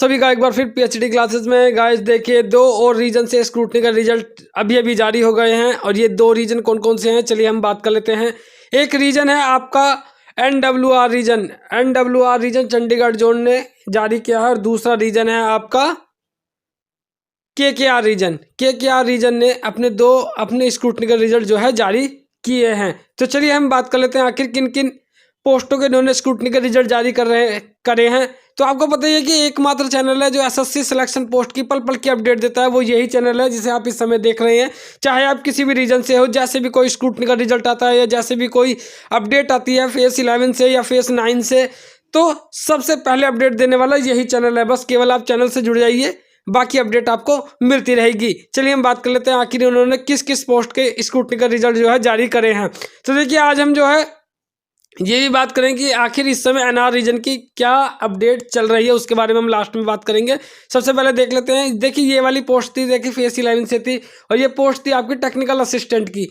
सभी का एक बार फिर पीएचडी क्लासेस में गाइस देखिए 2 और रीजन से स्क्रूटनी का रिजल्ट अभी जारी हो गए हैं और ये 2 रीजन कौन कौन से हैं चलिए हम बात कर लेते हैं। एक रीजन है आपका एनडब्ल्यूआर रीजन चंडीगढ़ जोन ने जारी किया है और दूसरा रीजन है आपका केकेआर रीजन ने अपने स्क्रूटनी का रिजल्ट जो है जारी किए हैं। तो चलिए हम बात कर लेते हैं आखिर किन किन पोस्टों के इन्होंने स्क्रूटनी का रिजल्ट जारी करे हैं। तो आपको पता ही है कि एकमात्र चैनल है जो एसएससी सिलेक्शन पोस्ट की पल पल की अपडेट देता है, वो यही चैनल है जिसे आप इस समय देख रहे हैं। चाहे आप किसी भी रीजन से हो, जैसे भी कोई स्क्रूटनी का रिजल्ट आता है या जैसे भी कोई अपडेट आती है फेस 11 से या फेस 9 से, तो सबसे पहले अपडेट देने वाला यही चैनल है। बस केवल आप चैनल से जुड़ जाइए, बाकी अपडेट आपको मिलती रहेगी। चलिए हम बात कर लेते हैं आखिर उन्होंने किस किस पोस्ट के स्क्रूटनी का रिजल्ट जो है जारी करे हैं। तो देखिए आज हम जो है ये भी बात करें कि आखिर इस समय एनआर रीजन की क्या अपडेट चल रही है, उसके बारे में हम लास्ट में बात करेंगे। सबसे पहले देख लेते हैं। देखिए ये वाली पोस्ट थी, देखिए फेस 11 से थी और ये पोस्ट थी आपकी टेक्निकल असिस्टेंट की।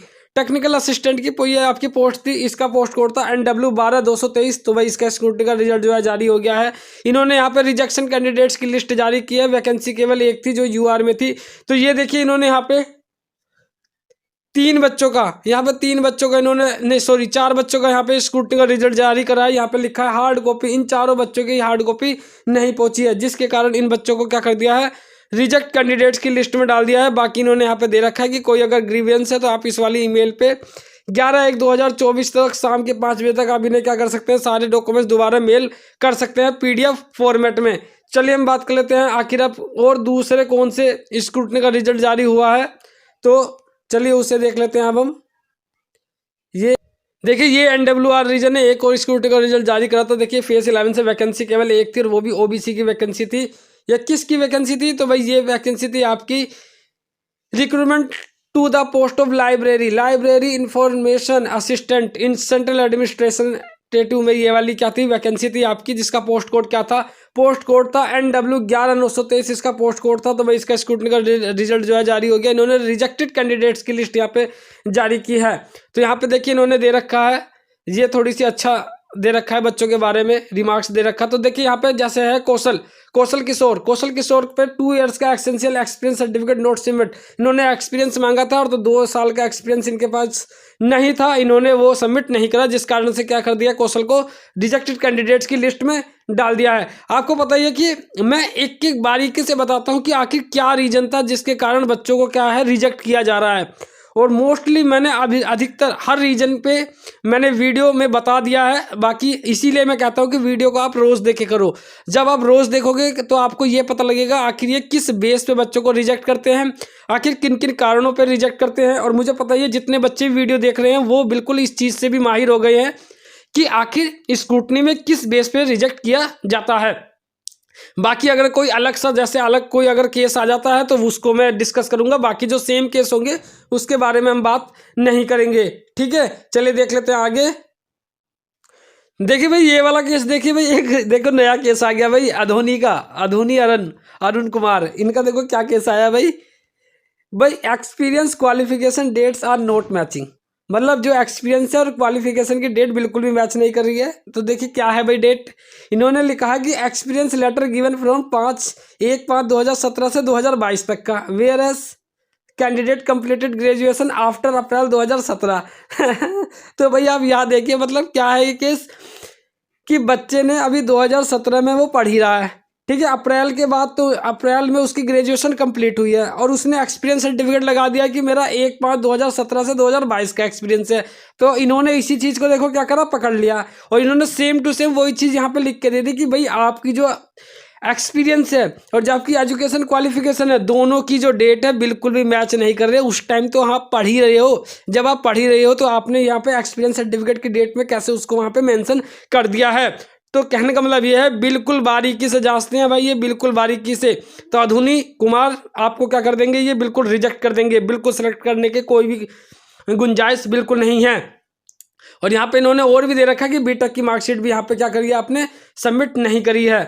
ये आपकी पोस्ट थी, इसका पोस्ट कोड था NW12223। तो भाई इसका स्क्रूटनी का रिजल्ट जो है जारी हो गया है। इन्होंने यहाँ पे रिजेक्शन कैंडिडेट्स की लिस्ट जारी की है। वैकेंसी केवल एक थी जो यूआर में थी। तो ये देखिए इन्होंने यहाँ पे 4 बच्चों का यहाँ पे स्क्रूटनी का रिजल्ट जारी करा है। यहाँ पे लिखा है हार्ड कॉपी, इन चारों बच्चों की हार्ड कॉपी नहीं पहुंची है, जिसके कारण इन बच्चों को क्या कर दिया है, रिजेक्ट कैंडिडेट्स की लिस्ट में डाल दिया है। बाकी इन्होंने यहाँ पे दे रखा है कि कोई अगर ग्रीवियंस है तो आप इस वाली ईमेल पे 11/1/2024 तक शाम के 5 बजे तक आप इन्हें क्या कर सकते हैं, सारे डॉक्यूमेंट्स दोबारा मेल कर सकते हैं PDF फॉर्मेट में। चलिए हम बात कर लेते हैं आखिर अब और दूसरे कौन से स्क्रूटनी का रिजल्ट जारी हुआ है, तो चलिए उसे देख लेते हैं। अब हम ये देखिए ये एनडब्ल्यूआर रीजन ने एक और स्क्रूटनी का रिजल्ट जारी करा था। देखिए फेस 11 से वैकेंसी केवल एक थी और वो भी OBC की वैकेंसी थी। या किसकी वैकेंसी थी, तो भाई ये वैकेंसी थी आपकी recruitment to the post of library information assistant in central administration में। ये वाली क्या थी, वैकेंसी थी आपकी, जिसका पोस्ट कोड क्या था, पोस्ट कोड था NW11923 इसका पोस्ट कोड था। तो भाई इसका स्क्रूटनी का रिजल्ट जो है जारी हो गया। इन्होंने रिजेक्टेड कैंडिडेट्स की लिस्ट यहाँ पे जारी की है। तो यहाँ पे देखिए इन्होंने दे रखा है, ये थोड़ी सी अच्छा दे रखा है बच्चों के बारे में, रिमार्क्स दे रखा। तो देखिए यहाँ पे जैसे है कौशल किशोर पे 2 इयर्स का essential experience certificate not submit. इन्होंने एक्सपीरियंस मांगा था और तो 2 साल का एक्सपीरियंस इनके पास नहीं था, इन्होंने वो सबमिट नहीं करा, जिस कारण से क्या कर दिया, कौशल को रिजेक्टेड कैंडिडेट्स की लिस्ट में डाल दिया है। आपको पता ही है कि मैं एक एक बारीकी से बताता हूँ कि आखिर क्या रीजन था जिसके कारण बच्चों को क्या है रिजेक्ट किया जा रहा है। और मोस्टली मैंने अभी अधिकतर हर रीजन पे मैंने वीडियो में बता दिया है। बाकी इसीलिए मैं कहता हूँ कि वीडियो को आप रोज़ देखे करो। जब आप रोज़ देखोगे तो आपको ये पता लगेगा आखिर ये किस बेस पे बच्चों को रिजेक्ट करते हैं, आखिर किन किन कारणों पे रिजेक्ट करते हैं। और मुझे पता ही है जितने बच्चे वीडियो देख रहे हैं वो बिल्कुल इस चीज़ से भी माहिर हो गए हैं कि आखिर स्क्रूटनी में किस बेस पे रिजेक्ट किया जाता है। बाकी अगर कोई अलग सा जैसे अलग कोई अगर केस आ जाता है तो उसको मैं डिस्कस करूंगा, बाकी जो सेम केस होंगे उसके बारे में हम बात नहीं करेंगे, ठीक है। चलिए देख लेते हैं आगे। देखिए भाई ये वाला केस, देखिए भाई एक देखो नया केस आ गया भाई अधोनी अरुण कुमार, इनका देखो क्या केस आया भाई experience qualification dates are not matching. मतलब जो एक्सपीरियंस है और क्वालिफिकेशन की डेट बिल्कुल भी मैच नहीं कर रही है। तो देखिए क्या है भाई डेट, इन्होंने लिखा है कि एक्सपीरियंस लेटर गिवन फ्रॉम 5/1/2017 से 2022 तक का, whereas candidate completed graduation after April 2017। तो भाई आप यहाँ देखिए मतलब क्या है ये केस कि बच्चे ने अभी 2017 में वो पढ़ ही रहा है, ठीक है। अप्रैल के बाद तो अप्रैल में उसकी ग्रेजुएशन कंप्लीट हुई है और उसने एक्सपीरियंस सर्टिफिकेट लगा दिया कि मेरा 1/5/2017 से 2022 का एक्सपीरियंस है। तो इन्होंने इसी चीज़ को देखो क्या करा, पकड़ लिया और इन्होंने सेम टू सेम वही चीज़ यहाँ पे लिख के दे दी कि भाई आपकी जो एक्सपीरियंस है और जो आपकी एजुकेशन क्वालिफिकेशन है दोनों की जो डेट है बिल्कुल भी मैच नहीं कर रहे। उस टाइम तो आप पढ़ ही रहे हो, जब आप पढ़ ही रहे हो तो आपने यहाँ पे एक्सपीरियंस सर्टिफिकेट की डेट में कैसे उसको वहाँ पे मेंशन कर दिया है। तो कहने का मतलब ये है बिल्कुल बारीकी से जांचते हैं भाई, ये बिल्कुल बारीकी से। तो अधोनी कुमार आपको क्या कर देंगे, ये बिल्कुल रिजेक्ट कर देंगे, बिल्कुल सेलेक्ट करने के कोई भी गुंजाइश बिल्कुल नहीं है। और यहाँ पे इन्होंने और भी दे रखा है कि बीटेक की मार्कशीट भी यहाँ पे क्या करी है आपने सबमिट नहीं करी है,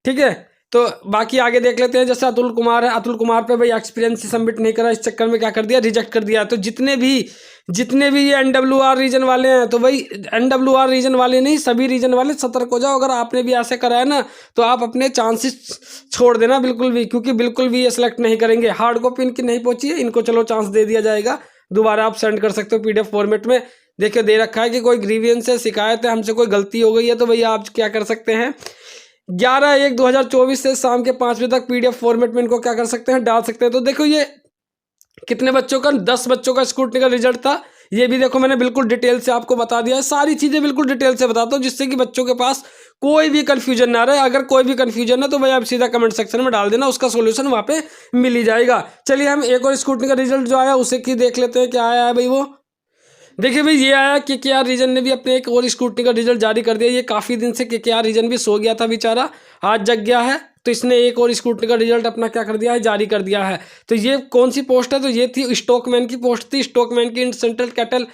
ठीक है। तो बाकी आगे देख लेते हैं। जैसे अतुल कुमार है, अतुल कुमार पे भाई एक्सपीरियंस ही सबमिट नहीं करा, इस चक्कर में क्या कर दिया, रिजेक्ट कर दिया। तो जितने भी ये NWR रीजन वाले हैं, तो भाई NWR रीजन वाले नहीं, सभी रीजन वाले सतर्क हो जाओ। अगर आपने भी ऐसे करा है ना, तो आप अपने चांसेस छोड़ देना बिल्कुल भी, क्योंकि बिल्कुल भी ये सिलेक्ट नहीं करेंगे। हार्ड कॉपी इनकी नहीं पहुंची है, इनको चलो चांस दे दिया जाएगा, दोबारा आप सेंड कर सकते हो PDF फॉर्मेट में। देखिए दे रखा है कि कोई ग्रीवियंस है, शिकायत है, हमसे कोई गलती हो गई है, तो भैया आप क्या कर सकते हैं, 11/1/2024 से शाम के 5 बजे तक PDF फॉर्मेट में इनको क्या कर सकते हैं, डाल सकते हैं। तो देखो ये कितने बच्चों का, 10 बच्चों का स्क्रूटनी का रिजल्ट था। ये भी देखो मैंने बिल्कुल डिटेल से आपको बता दिया है, सारी चीज़ें बिल्कुल डिटेल से बताता हूँ, जिससे कि बच्चों के पास कोई भी कंफ्यूजन ना रहे। अगर कोई भी कंफ्यूजन है तो भाई आप सीधा कमेंट सेक्शन में डाल देना, उसका सोल्यूशन वहाँ पे मिल ही जाएगा। चलिए हम एक और स्क्रूटनी का रिजल्ट जो आया उसे की देख लेते हैं, क्या आया है भाई। वो देखिए भाई ये आया KKR रीजन ने भी अपने एक और स्क्रूटनी का रिजल्ट जारी कर दिया। ये काफ़ी दिन से KKR रीजन भी सो गया था बेचारा, आज जग गया है, तो इसने एक और स्क्रूटनी का रिजल्ट अपना क्या कर दिया है, जारी कर दिया है। तो ये कौन सी पोस्ट है, तो ये थी स्टॉकमैन की पोस्ट थी। स्टॉकमैन की सेंट्रल कैटल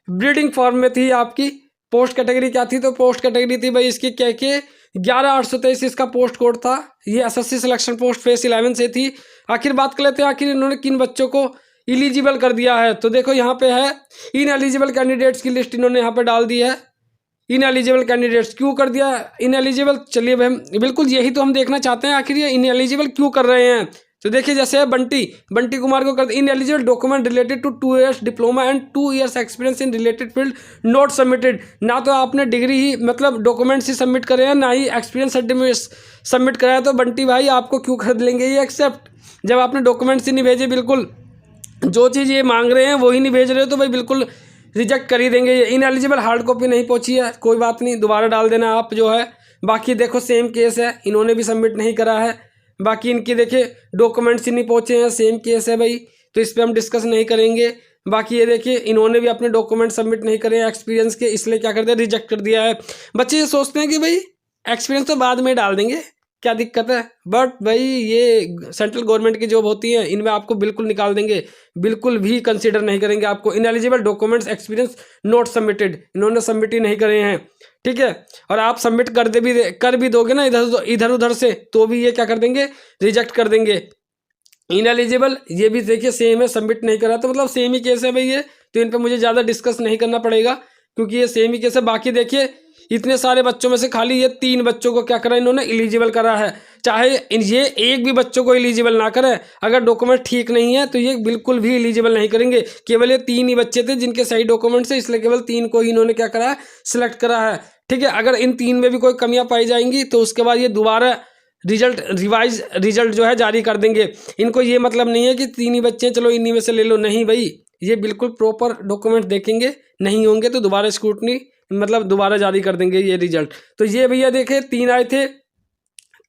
ब्रीडिंग फार्म में थी आपकी। पोस्ट कैटेगरी क्या थी, तो पोस्ट कैटेगरी थी भाई इसकी KK 11823 इसका पोस्ट कोड था। ये SSC सिलेक्शन पोस्ट फेस 11 से थी। आखिर बात कर लेते हैं, आखिर इन्होंने किन बच्चों को इलिजिबल कर दिया है। तो देखो यहाँ पे है इन एलिजिबल कैंडिडेट्स की लिस्ट इन्होंने यहाँ पे डाल दी है। इन एलिजिबल कैंडिडेट्स क्यों कर दिया इन एलिजिबल, चलिए भाई बिल्कुल यही तो हम देखना चाहते हैं, आखिर ये इन एलिजिबल क्यों कर रहे हैं। तो देखिए जैसे है बंटी कुमार को कर ineligible document related to 2 years diploma and 2 years experience in related field not submitted. ना तो आपने डिग्री ही मतलब डॉक्यूमेंट्स ही सबमिट करे हैं, ना ही एक्सपीरियंस सर्टिफिकेट सबमिट कराया। तो बंटी भाई आपको क्यों कर लेंगे ये एक्सेप्ट, जब आपने डॉक्यूमेंट्स ही नहीं भेजे, बिल्कुल जो चीज़ ये मांग रहे हैं वही नहीं भेज रहे हो, तो भाई बिल्कुल रिजेक्ट कर ही देंगे। ये इन एलिजिबल हार्ड कॉपी नहीं पहुंची है, कोई बात नहीं, दोबारा डाल देना आप जो है। बाकी देखो सेम केस है, इन्होंने भी सबमिट नहीं करा है। बाकी इनकी देखिए डॉक्यूमेंट्स ही नहीं पहुंचे हैं, सेम केस है भाई, तो इस पर हम डिस्कस नहीं करेंगे। बाकी ये देखिए इन्होंने भी अपने डॉक्यूमेंट सबमिट नहीं करे हैं एक्सपीरियंस के, इसलिए क्या कर दिया, रिजेक्ट कर दिया है। बच्चे ये सोचते हैं कि भाई एक्सपीरियंस तो बाद में डाल देंगे, क्या दिक्कत है, बट भाई ये सेंट्रल गवर्नमेंट की जॉब होती है, इनमें आपको बिल्कुल निकाल देंगे, बिल्कुल भी कंसीडर नहीं करेंगे आपको। Ineligible documents experience not submitted, इन्होंने सबमिट ही नहीं करे हैं, ठीक है। और आप सबमिट कर भी दोगे ना इधर उधर से, तो भी ये क्या कर देंगे, रिजेक्ट कर देंगे। इनएलिजिबल ये भी देखिए सेम है, सबमिट नहीं करा, तो मतलब सेम ही केस है भाई ये, तो इन पर मुझे ज़्यादा डिस्कस नहीं करना पड़ेगा, क्योंकि ये सेम ही केस है। बाकी देखिए इतने सारे बच्चों में से खाली ये 3 बच्चों को क्या करा इन्होंने, इलिजिबल करा है। चाहे ये एक भी बच्चों को इलिजिबल ना करे, अगर डॉक्यूमेंट ठीक नहीं है तो ये बिल्कुल भी इलिजिबल नहीं करेंगे। केवल ये 3 ही बच्चे थे जिनके सही डॉक्यूमेंट्स है, इसलिए केवल 3 को ही इन्होंने क्या करा है, सिलेक्ट करा है, ठीक है। अगर इन 3 में भी कोई कमियां पाई जाएंगी तो उसके बाद ये दोबारा रिवाइज रिजल्ट जो है जारी कर देंगे। इनको ये मतलब नहीं है कि 3 ही बच्चे हैं चलो इन्हीं में से ले लो, नहीं भाई, ये बिल्कुल प्रॉपर डॉक्यूमेंट देखेंगे, नहीं होंगे तो दोबारा स्क्रूटनी मतलब दोबारा जारी कर देंगे ये रिजल्ट। तो ये भैया देखे 3 आए थे,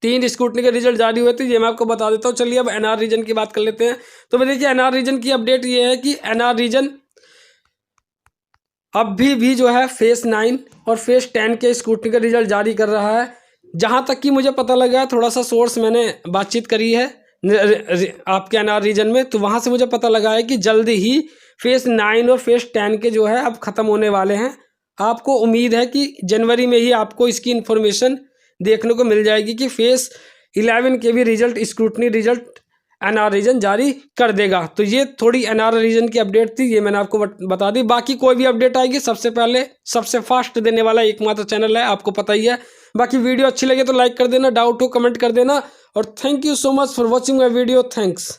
3 स्क्रूटनी के रिजल्ट जारी हुए थे, ये मैं आपको बता देता हूँ। चलिए अब NR रीजन की बात कर लेते हैं। तो भाई देखिए NR रीजन की अपडेट ये है कि NR रीजन अब भी जो है फेस 9 और फेस 10 के स्क्रूटनी का रिजल्ट जारी कर रहा है। जहाँ तक कि मुझे पता लगा है, थोड़ा सा सोर्स मैंने बातचीत करी है आपके NR रीजन में, तो वहाँ से मुझे पता लगा है कि जल्दी ही फेस 9 और फेस 10 के जो है अब ख़त्म होने वाले हैं। आपको उम्मीद है कि जनवरी में ही आपको इसकी इन्फॉर्मेशन देखने को मिल जाएगी कि फेस 11 के भी result scrutiny result NR reason जारी कर देगा। तो ये थोड़ी NR रीजन की अपडेट थी, ये मैंने आपको बता दी। बाकी कोई भी अपडेट आएगी सबसे पहले सबसे फास्ट देने वाला एकमात्र चैनल है, आपको पता ही है। बाकी वीडियो अच्छी लगे तो लाइक कर देना, डाउट हो कमेंट कर देना, और thank you so much for watching my video, thanks.